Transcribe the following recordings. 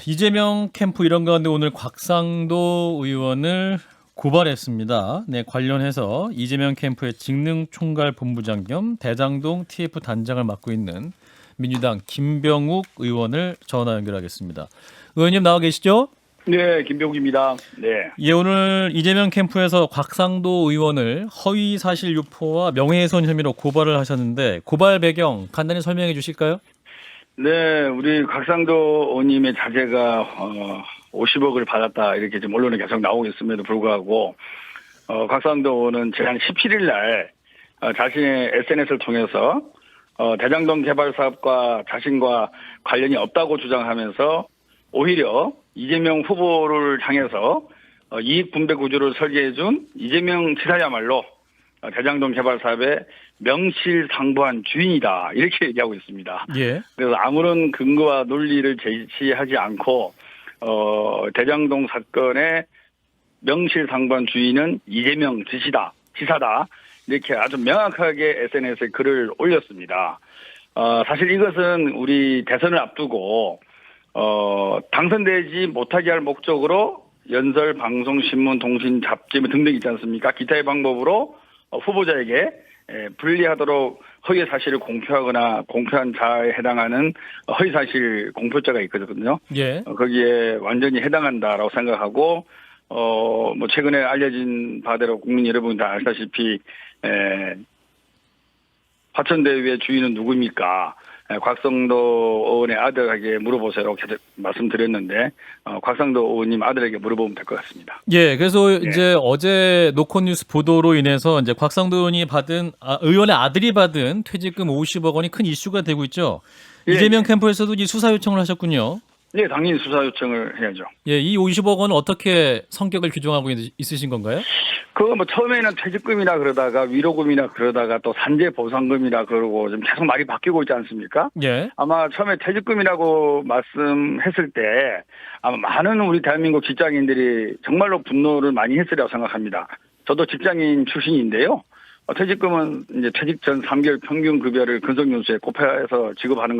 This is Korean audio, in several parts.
이재명 캠프 이런 가운데 오늘 곽상도 의원을 고발했습니다. 네, 관련해서 이재명 캠프의 직능총괄 본부장 겸 대장동 TF 단장을 맡고 있는 민주당 김병욱 의원을 전화 연결하겠습니다. 의원님 나와 계시죠? 네, 김병욱입니다. 네. 예, 오늘 이재명 캠프에서 곽상도 의원을 허위 사실 유포와 명예훼손 혐의로 고발을 하셨는데 고발 배경 간단히 설명해 주실까요? 네, 우리 곽상도 의원님의 자제가 50억을 받았다 이렇게 지금 언론에 계속 나오고 있음에도 불구하고 곽상도 의원은 지난 17일 날 자신의 SNS를 통해서 대장동 개발 사업과 자신과 관련이 없다고 주장하면서 오히려 이재명 후보를 향해서 이익 분배 구조를 설계해준 이재명 지사야말로 대장동 개발 사업의 명실상부한 주인이다 이렇게 얘기하고 있습니다. 예. 그래서 아무런 근거와 논리를 제시하지 않고 대장동 사건의 명실상부한 주인은 이재명 지사다 이렇게 아주 명확하게 SNS에 글을 올렸습니다. 사실 이것은 우리 대선을 앞두고 당선되지 못하게 할 목적으로 연설, 방송, 신문, 통신, 잡지 등등 있지 않습니까? 기타의 방법으로 후보자에게 불리하도록 허위 사실을 공표하거나 공표한 자에 해당하는 허위 사실 공표자가 있거든요. 예. 거기에 완전히 해당한다라고 생각하고 뭐 최근에 알려진 바대로 국민 여러분 다 아시다시피 화천대유의 주인은 누굽니까? 곽상도 의원의 아들에게 물어보세요라고 말씀드렸는데 곽상도 의원님 아들에게 물어보면 될 것 같습니다. 예, 그래서 이제 어제 노컷뉴스 보도로 인해서 이제 곽상도 의원이 받은 의원의 아들이 받은 퇴직금 50억 원이 큰 이슈가 되고 있죠. 예. 이재명 캠프에서도 이 수사 요청을 하셨군요. 네, 당연히 수사 요청을 해야죠. 예, 이 50억 원은 어떻게 성격을 규정하고 있으신 건가요? 그거 뭐 처음에는 퇴직금이나 그러다가 위로금이나 그러다가 또 산재 보상금이나 그러고 좀 계속 말이 바뀌고 있지 않습니까? 예. 아마 처음에 퇴직금이라고 말씀했을 때 아마 많은 우리 대한민국 직장인들이 정말로 분노를 많이 했으리라고 생각합니다. 저도 직장인 출신인데요. 퇴직금은 이제 퇴직 전 3개월 평균 급여를 근속연수에 곱해서 지급하는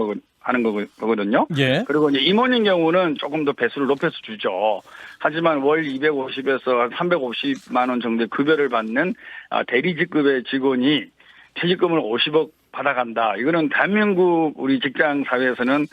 거거든요. 예. 그리고 이제 임원인 경우는 조금 더 배수를 높여서 주죠. 하지만 월 250에서 한 350만 원 정도의 급여를 받는 대리 직급의 직원이 퇴직금을 50억 받아간다. 이거는 대한민국 우리 직장 사회에서는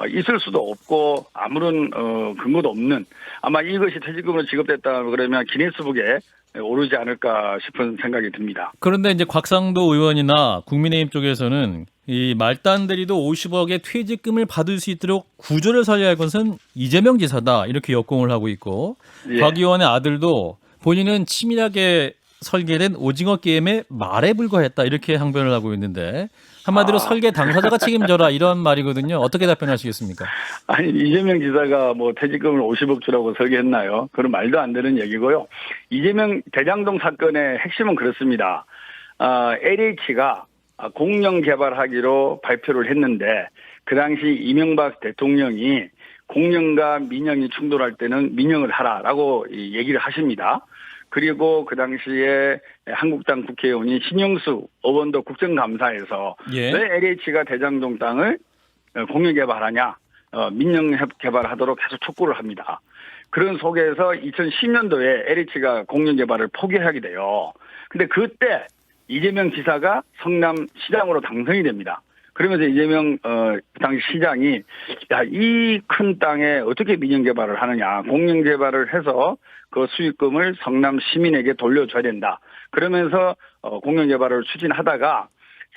있을 수도 없고 아무런 근거도 없는 아마 이것이 퇴직금으로 지급됐다 그러면 기네스북에 오르지 않을까 싶은 생각이 듭니다. 그런데 이제 곽상도 의원이나 국민의힘 쪽에서는 이 말단들이도 50억의 퇴직금을 받을 수 있도록 구조를 살려야 할 것은 이재명 지사다 이렇게 역공을 하고 있고 예. 곽 의원의 아들도 본인은 치밀하게 설계된 오징어 게임에 말에 불과했다 이렇게 항변을 하고 있는데 한마디로 설계 당사자가 책임져라 이런 말이거든요. 어떻게 답변하시겠습니까? 아니 이재명 지사가 뭐 퇴직금을 50억 주라고 설계했나요? 그런 말도 안 되는 얘기고요. 이재명 대장동 사건의 핵심은 그렇습니다. LH가 공영 개발하기로 발표를 했는데 그 당시 이명박 대통령이 공영과 민영이 충돌할 때는 민영을 하라라고 얘기를 하십니다. 그리고 그 당시에 한국당 국회의원이 신영수 의원도 국정감사에서 예. 왜 LH가 대장동 땅을 공영 개발하냐, 민영 개발하도록 계속 촉구를 합니다. 그런 속에서 2010년도에 LH가 공영 개발을 포기하게 돼요. 근데 그때 이재명 지사가 성남시장으로 당선이 됩니다. 그러면서 이재명 그 당시 시장이 이 큰 땅에 어떻게 민영 개발을 하느냐, 공영 개발을 해서 그 수익금을 성남 시민에게 돌려줘야 된다. 그러면서 공영 개발을 추진하다가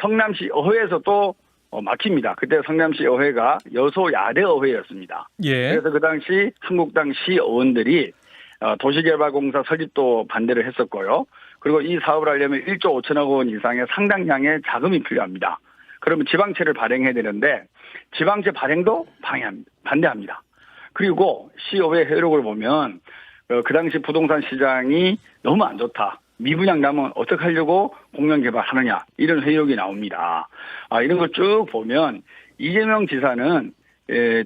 성남시 의회에서 또 막힙니다. 그때 성남시 의회가 여소야대 의회였습니다. 예. 그래서 그 당시 한국당 시의원들이 도시개발공사 설립도 반대를 했었고요. 그리고 이 사업을 하려면 1조 5천억 원 이상의 상당량의 자금이 필요합니다. 그러면 지방채를 발행해야 되는데 지방채 발행도 반대합니다. 그리고 시의회 회록을 보면 그 당시 부동산 시장이 너무 안 좋다. 미분양 나면 어떻게 하려고 공영 개발하느냐 이런 회의록이 나옵니다. 이런 걸 쭉 보면 이재명 지사는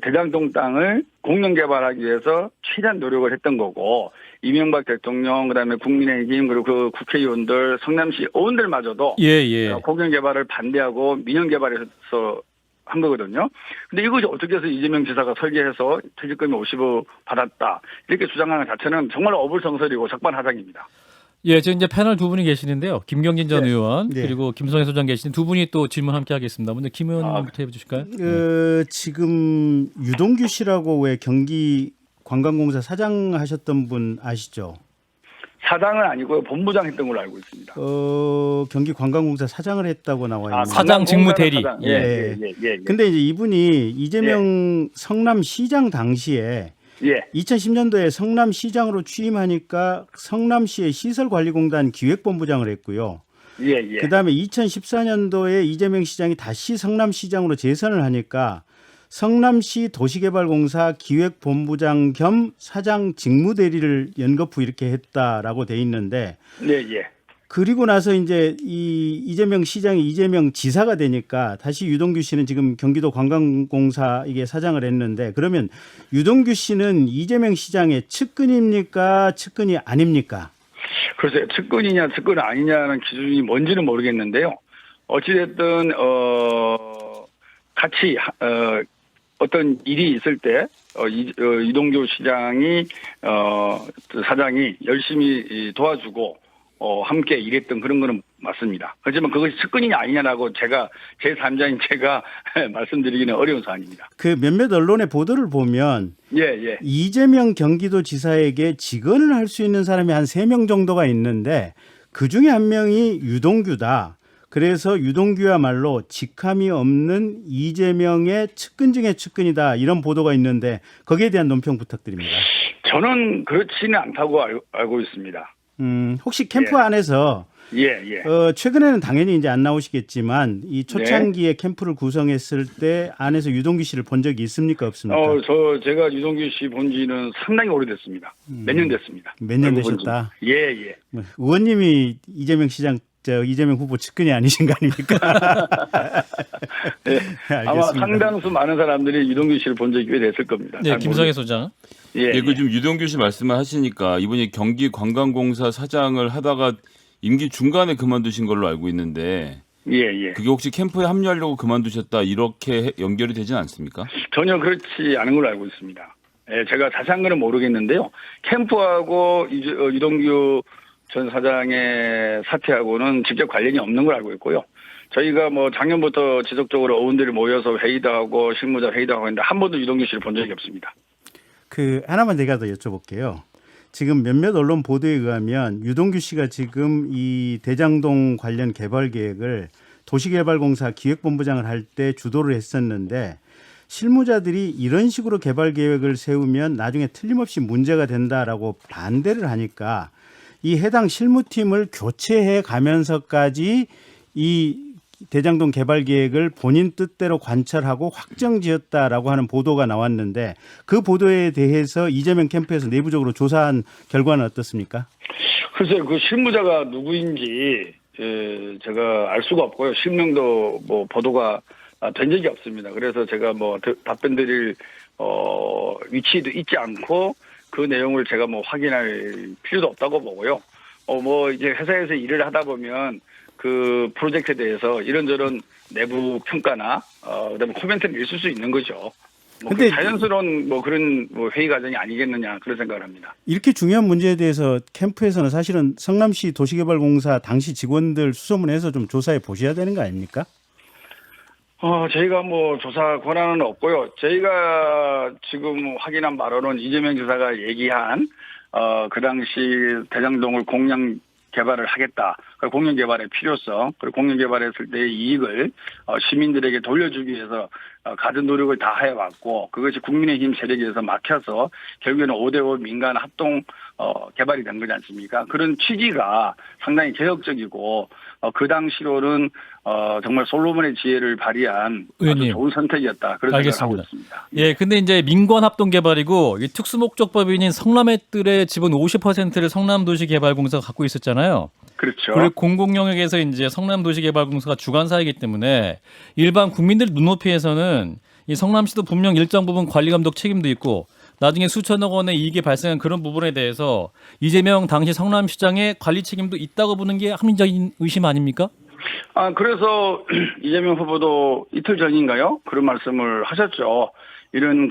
대장동 땅을 공영 개발하기 위해서 최대한 노력을 했던 거고 이명박 대통령 그다음에 국민의힘 그리고 그 국회의원들 성남시 의원들마저도 예. 공영 개발을 반대하고 민영 개발에서 한 거거든요. 근데 이것이 어떻게 해서 이재명 지사가 설계해서 퇴직금이 50억 받았다 이렇게 주장하는 것 자체는 정말 어불성설이고 적반하장입니다. 예, 지금 이제 패널 두 분이 계시는데요. 김경진 전 네. 의원 네. 그리고 김성애 소장 계시는 두 분이 또 질문 함께 하겠습니다. 먼저 김 의원님부터 해주실까요? 지금 유동규 씨라고 왜 경기관광공사 사장 하셨던 분 아시죠? 사장은 아니고요. 본부장 했던 걸로 알고 있습니다. 경기관광공사 사장을 했다고 나와 있는데. 사장 직무 대리. 사장. 예. 예. 근데 이제 이분이 이재명 성남시장 당시에 예. 2010년도에 성남시장으로 취임하니까 성남시의 시설관리공단 기획본부장을 했고요. 예. 그다음에 2014년도에 이재명 시장이 다시 성남시장으로 재선을 하니까 성남시 도시개발공사 기획본부장 겸 사장 직무대리를 연거푸 이렇게 했다라고 돼 있는데 예. 그리고 나서 이제 이재명 시장이 이재명 지사가 되니까 다시 유동규 씨는 지금 경기도 관광공사 이게 사장을 했는데 그러면 유동규 씨는 이재명 시장의 측근입니까? 측근이 아닙니까? 글쎄요. 측근이냐 측근 아니냐는 기준이 뭔지는 모르겠는데요. 어찌됐든 같이 어떤 일이 있을 때 이동규 시장이 사장이 열심히 도와주고 함께 일했던 그런 거는 맞습니다. 하지만 그것이 측근이냐 아니냐라고 제가 제3자인 제가 말씀드리기는 어려운 사안입니다. 그 몇몇 언론의 보도를 보면 예. 이재명 경기도지사에게 직언을 할 수 있는 사람이 한 3명 정도가 있는데 그중에 한 명이 유동규다. 그래서 유동규야말로 직함이 없는 이재명의 측근 중의 측근이다. 이런 보도가 있는데 거기에 대한 논평 부탁드립니다. 저는 그렇지는 않다고 알고 있습니다. 혹시 캠프 안에서 예. 최근에는 당연히 이제 안 나오시겠지만 이 초창기에 캠프를 구성했을 때 안에서 유동규 씨를 본 적이 있습니까? 없습니까? 제가 유동규 씨 본 지는 상당히 오래됐습니다. 몇 년 됐습니다. 몇 년 되셨다? 예. 의원님이 이재명 후보 측근이 아니신 거 아닙니까? 네. 알겠습니다. 아마 상당수 많은 사람들이 유동규 씨를 본 적이 꽤 됐을 겁니다. 네, 김성애 소장. 예. 그 지금 유동규 씨 말씀을 하시니까 이분이 경기관광공사 사장을 하다가 임기 중간에 그만두신 걸로 알고 있는데 예. 그게 혹시 캠프에 합류하려고 그만두셨다 이렇게 연결이 되진 않습니까? 전혀 그렇지 않은 걸로 알고 있습니다. 예, 제가 자세한 거는 모르겠는데요. 캠프하고 유동규 전 사장의 사퇴하고는 직접 관련이 없는 걸 알고 있고요. 저희가 작년부터 지속적으로 의원들이 모여서 회의도 하고 실무자 회의도 하고 했는데 한 번도 유동규 씨를 본 적이 없습니다. 하나만 제가 더 여쭤볼게요. 지금 몇몇 언론 보도에 의하면 유동규 씨가 지금 이 대장동 관련 개발 계획을 도시개발공사 기획본부장을 할 때 주도를 했었는데 실무자들이 이런 식으로 개발 계획을 세우면 나중에 틀림없이 문제가 된다라고 반대를 하니까 이 해당 실무팀을 교체해 가면서까지 이 대장동 개발 계획을 본인 뜻대로 관철하고 확정지었다라고 하는 보도가 나왔는데 그 보도에 대해서 이재명 캠프에서 내부적으로 조사한 결과는 어떻습니까? 글쎄요, 그 실무자가 누구인지 제가 알 수가 없고요. 실명도 보도가 된 적이 없습니다. 그래서 제가 답변 드릴 위치도 있지 않고 그 내용을 제가 확인할 필요도 없다고 보고요. 이제 회사에서 일을 하다 보면 그 프로젝트에 대해서 이런저런 내부 평가나 그다음에 코멘트를 있을 수 있는 거죠. 근데 자연스러운 그런 회의 과정이 아니겠느냐 그런 생각을 합니다. 이렇게 중요한 문제에 대해서 캠프에서는 사실은 성남시 도시개발공사 당시 직원들 수소문해서 좀 조사해 보셔야 되는 거 아닙니까? 저희가 조사 권한은 없고요. 저희가 지금 확인한 바로는 이재명 지사가 얘기한 그 당시 대장동을 공영 개발을 하겠다. 공영 개발의 필요성, 그리고 공영 개발했을 때의 이익을 시민들에게 돌려주기 위해서 가진 노력을 다 해왔고 그것이 국민의힘 세력에 의해서 막혀서 결국에는 5대5 민간 합동 개발이 된 거지 않습니까? 그런 취지가 상당히 개혁적이고 그 당시로는 정말 솔로몬의 지혜를 발휘한 아주 좋은 선택이었다. 그런 생각을 하고 있습니다. 예, 근데 이제 민관 합동 개발이고 특수목적법인인 성남의뜰의 지분 50%를 성남도시개발공사가 갖고 있었잖아요. 그렇죠. 그리고 공공영역에서 이제 성남도시개발공사가 주관사이기 때문에 일반 국민들 눈높이에서는 이 성남시도 분명 일정 부분 관리감독 책임도 있고 나중에 수천억 원의 이익이 발생한 그런 부분에 대해서 이재명 당시 성남시장의 관리 책임도 있다고 보는 게 합리적인 의심 아닙니까? 그래서 이재명 후보도 이틀 전인가요? 그런 말씀을 하셨죠. 이런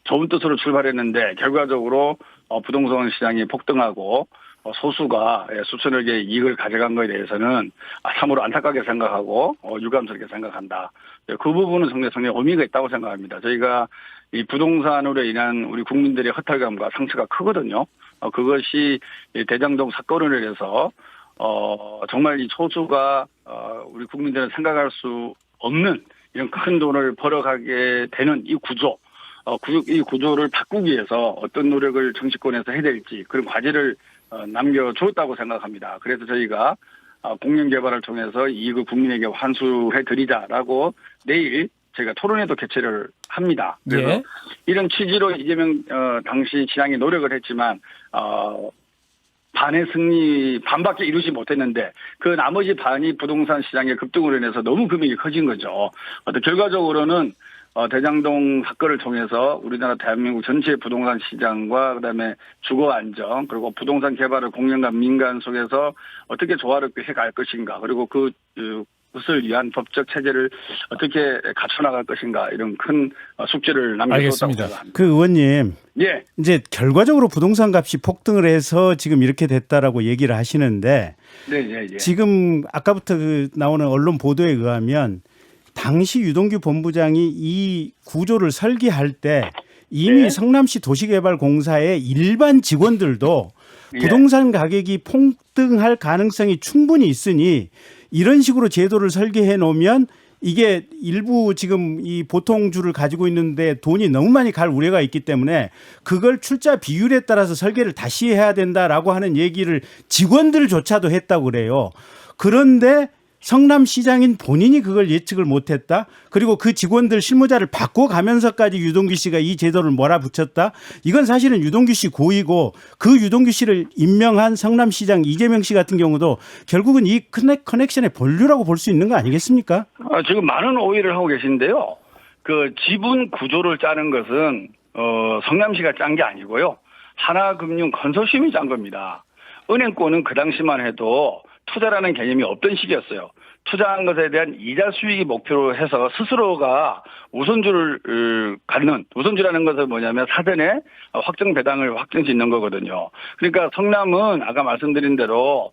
좋은 뜻으로 출발했는데 결과적으로 부동산 시장이 폭등하고 소수가 수천억의 이익을 가져간 것에 대해서는 참으로 안타깝게 생각하고 유감스럽게 생각한다. 그 부분은 상당히 의미가 있다고 생각합니다. 저희가 이 부동산으로 인한 우리 국민들의 허탈감과 상처가 크거든요. 그것이 대장동 사건으로 인해서 정말 이 소수가 우리 국민들은 생각할 수 없는 이런 큰 돈을 벌어가게 되는 이 구조, 이 구조를 바꾸기 위해서 어떤 노력을 정치권에서 해야 될지 그런 과제를 남겨주었다고 생각합니다. 그래서 저희가 공영 개발을 통해서 이익을 국민에게 환수해 드리자라고 내일 저희가 토론회도 개최를 합니다. 그래서 예. 이런 취지로 이재명 당시 시장이 노력을 했지만 반의 승리 반밖에 이루지 못했는데 그 나머지 반이 부동산 시장의 급등으로 인해서 너무 금액이 커진 거죠. 결과적으로는 대장동 사건을 통해서 우리나라 대한민국 전체 부동산 시장과 그다음에 주거 안정 그리고 부동산 개발을 공연과 민간 속에서 어떻게 조화롭게 해갈 것인가 그리고 그것을 위한 법적 체제를 어떻게 갖춰나갈 것인가 이런 큰 숙제를 남겨뒀다고 알겠습니다. 생각합니다. 그 의원님, 예, 이제 결과적으로 부동산 값이 폭등을 해서 지금 이렇게 됐다라고 얘기를 하시는데 네. 지금 아까부터 나오는 언론 보도에 의하면 당시 유동규 본부장이 이 구조를 설계할 때 이미 네. 성남시 도시개발공사의 일반 직원들도 예. 부동산 가격이 폭등할 가능성이 충분히 있으니 이런 식으로 제도를 설계해 놓으면 이게 일부 지금 이 보통주를 가지고 있는데 돈이 너무 많이 갈 우려가 있기 때문에 그걸 출자 비율에 따라서 설계를 다시 해야 된다라고 하는 얘기를 직원들조차도 했다고 그래요. 그런데 성남시장인 본인이 그걸 예측을 못했다. 그리고 그 직원들 실무자를 바꿔가면서까지 유동규 씨가 이 제도를 몰아붙였다. 이건 사실은 유동규 씨 고의고 그 유동규 씨를 임명한 성남시장 이재명 씨 같은 경우도 결국은 이 커넥션의 본류라고 볼 수 있는 거 아니겠습니까? 지금 많은 오해를 하고 계신데요. 그 지분 구조를 짜는 것은 성남시가 짠 게 아니고요. 하나금융 컨소시엄이 짠 겁니다. 은행권은 그 당시만 해도 투자라는 개념이 없던 시기였어요. 투자한 것에 대한 이자 수익이 목표로 해서 스스로가 우선주를 갖는, 우선주라는 것은 뭐냐면 사전에 확정 배당을 확정 짓는 거거든요. 그러니까 성남은 아까 말씀드린 대로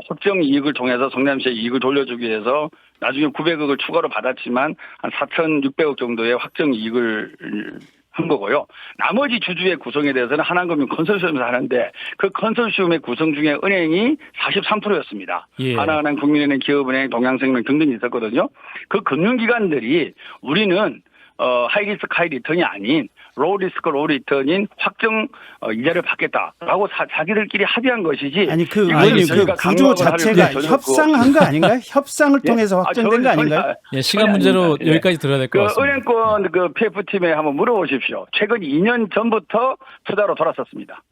확정 이익을 통해서 성남시에 이익을 돌려주기 위해서 나중에 900억을 추가로 받았지만 한 4,600억 정도의 확정 이익을 한 거고요. 나머지 주주의 구성에 대해서는 하나금융 컨소시엄에서 하는데 그 컨소시엄의 구성 중에 은행이 43%였습니다. 예. 하나은행, 국민은행, 기업은행, 동양생명 등등이 있었거든요. 그 금융기관들이 우리는 하이리스크 하이리턴이 아닌 로우리스크 로우리턴인 확정 이자를 받겠다라고 자기들끼리 합의한 것이지. 아니 그 이거는 의원님 그 저희가 구조 강요하거나 자체가 하려는 전혀 협상한 거 아닌가요? 협상을 예? 통해서 확정된 거 아닌가요? 예, 시간 문제로 아닙니다. 예. 여기까지 들어야 될 것 같습니다. 은행권 그 PF팀에 한번 물어보십시오. 최근 2년 전부터 투자로 돌았었습니다.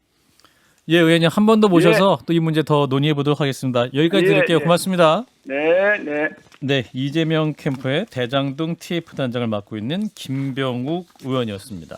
예, 의원님 한 번 더 모셔서 또 이 문제 더 논의해 보도록 하겠습니다. 여기까지 예, 드릴게요. 예. 고맙습니다. 네. 네, 이재명 캠프의 대장동 TF 단장을 맡고 있는 김병욱 의원이었습니다.